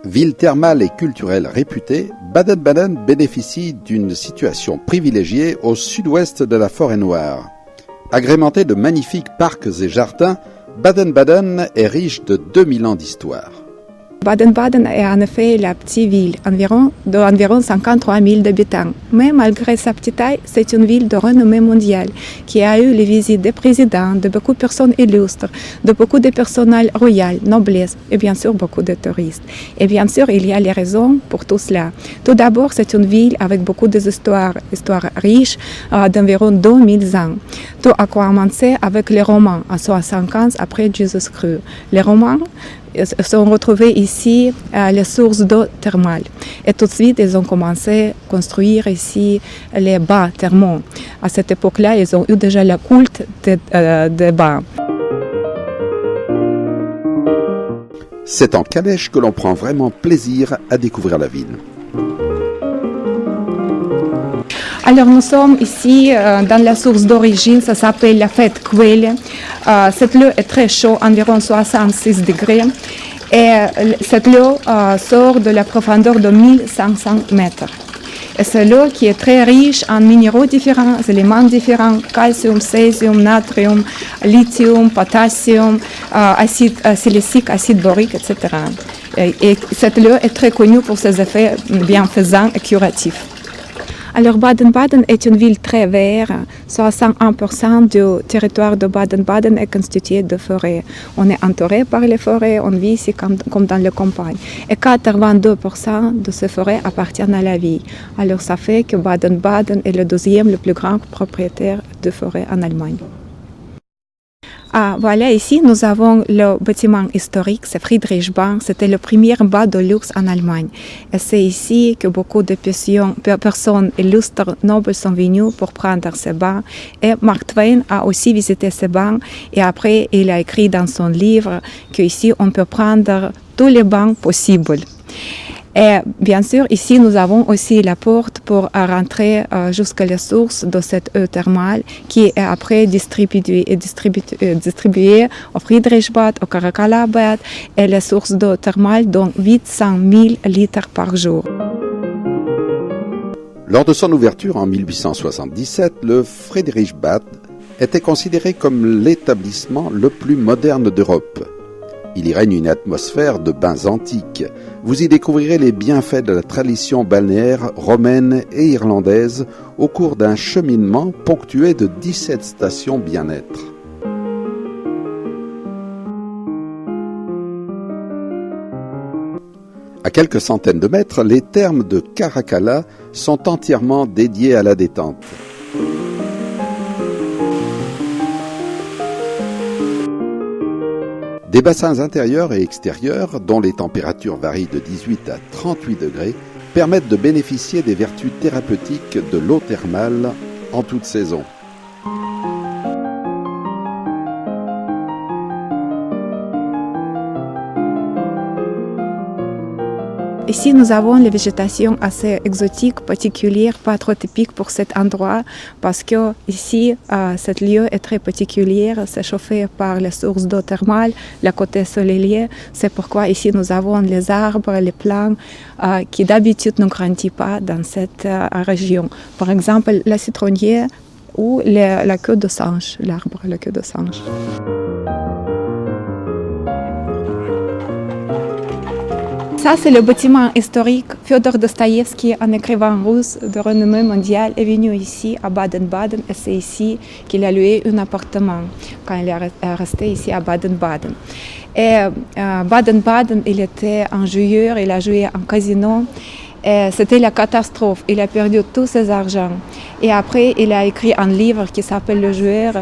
Ville thermale et culturelle réputée, Baden-Baden bénéficie d'une situation privilégiée au sud-ouest de la Forêt-Noire. Agrémentée de magnifiques parcs et jardins, Baden-Baden est riche de 2000 ans d'histoire. Baden-Baden est en effet la petite ville, d'environ 53 000 habitants. Mais malgré sa petite taille, c'est une ville de renommée mondiale qui a eu les visites des présidents, de beaucoup de personnes illustres, de beaucoup de personnels royaux, noblesse et bien sûr beaucoup de touristes. Et bien sûr, il y a les raisons pour tout cela. Tout d'abord, c'est une ville avec beaucoup d'histoires riches d'environ 2000 ans. Tout a commencé avec les Romains en 75 après Jésus-Christ. Les Romains sont retrouvés ici les sources d'eau thermale. Et tout de suite, ils ont commencé à construire ici les bains thermaux. À cette époque-là, ils ont eu déjà le culte des bains. C'est en calèche que l'on prend vraiment plaisir à découvrir la ville. Alors nous sommes ici dans la source d'origine, ça s'appelle la fête Quelle. Cette eau est très chaude, environ 66 degrés. Et cette eau sort de la profondeur de 1500 mètres. Et c'est l'eau qui est très riche en minéraux différents, éléments différents, calcium, césium, natrium, lithium, potassium, acide silicique, acide borique, etc. Et cette eau est très connue pour ses effets bienfaisants et curatifs. Alors Baden-Baden est une ville très verte. 61% du territoire de Baden-Baden est constitué de forêts. On est entouré par les forêts, on vit ici comme dans les campagnes. Et 82% de ces forêts appartiennent à la ville. Alors ça fait que Baden-Baden est le deuxième le plus grand propriétaire de forêts en Allemagne. Voilà, ici nous avons le bâtiment historique, c'est Friedrichsbahn, c'était le premier bar de luxe en Allemagne. Et c'est ici que beaucoup de personnes illustres, nobles sont venues pour prendre ces bains. Et Mark Twain a aussi visité ces bains et après il a écrit dans son livre qu'ici on peut prendre tous les bains possibles. Et bien sûr, ici, nous avons aussi la porte pour rentrer jusqu'à la source de cette eau thermale qui est après distribuée au Friedrichsbad, au Caracal-Bad et la source d'eau thermale dont 800 000 litres par jour. Lors de son ouverture en 1877, le Friedrichsbad était considéré comme l'établissement le plus moderne d'Europe. Il y règne une atmosphère de bains antiques. Vous y découvrirez les bienfaits de la tradition balnéaire romaine et irlandaise au cours d'un cheminement ponctué de 17 stations bien-être. À quelques centaines de mètres, les thermes de Caracalla sont entièrement dédiés à la détente. Des bassins intérieurs et extérieurs, dont les températures varient de 18 à 38 degrés, permettent de bénéficier des vertus thérapeutiques de l'eau thermale en toute saison. Ici, nous avons les végétations assez exotiques, particulières, pas trop typiques pour cet endroit, parce que ici, cet lieu est très particulier, c'est chauffé par les sources d'eau thermale, le côté soleil. C'est pourquoi ici, nous avons les arbres, les plantes qui d'habitude ne grandissent pas dans cette région. Par exemple, la citronnier ou la queue de singe, l'arbre à la queue de singe. Ça, c'est le bâtiment historique. Fyodor Dostoïevski, un écrivain russe de renommée mondiale, est venu ici à Baden-Baden et c'est ici qu'il a loué un appartement quand il est resté ici à Baden-Baden. Et Baden-Baden, il était un joueur, il a joué en casino. Et c'était la catastrophe. Il a perdu tous ses argent. Et après, il a écrit un livre qui s'appelle Le Joueur,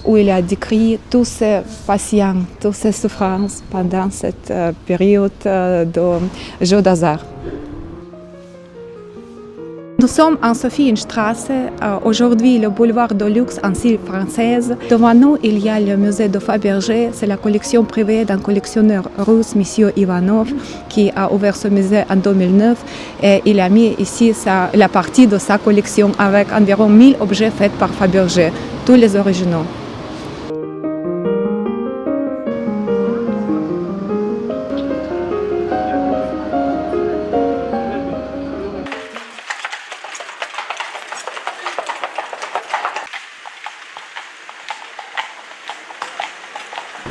où il a décrit tous ses patients, toutes ses souffrances pendant cette période de jeu d'hasard. Nous sommes en Sophienstraße, aujourd'hui le boulevard de luxe en style française. Devant nous, il y a le musée de Fabergé, c'est la collection privée d'un collectionneur russe, M. Ivanov, qui a ouvert ce musée en 2009 et il a mis ici la partie de sa collection avec environ 1000 objets faits par Fabergé, tous les originaux.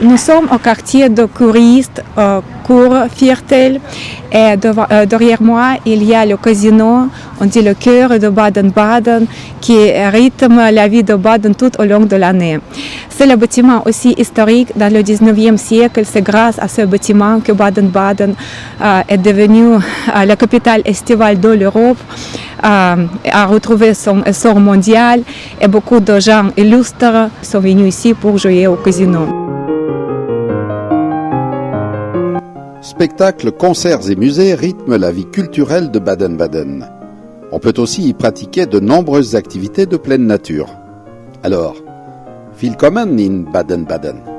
Nous sommes au quartier de Couristes, Cour Viertel, et derrière moi, il y a le casino, on dit le cœur de Baden-Baden, qui rythme la vie de Baden tout au long de l'année. C'est le bâtiment aussi historique dans le 19e siècle. C'est grâce à ce bâtiment que Baden-Baden est devenue la capitale estivale de l'Europe, a retrouvé son essor mondial et beaucoup de gens illustres sont venus ici pour jouer au casino. Spectacles, concerts et musées rythment la vie culturelle de Baden-Baden. On peut aussi y pratiquer de nombreuses activités de pleine nature. Alors, willkommen in Baden-Baden.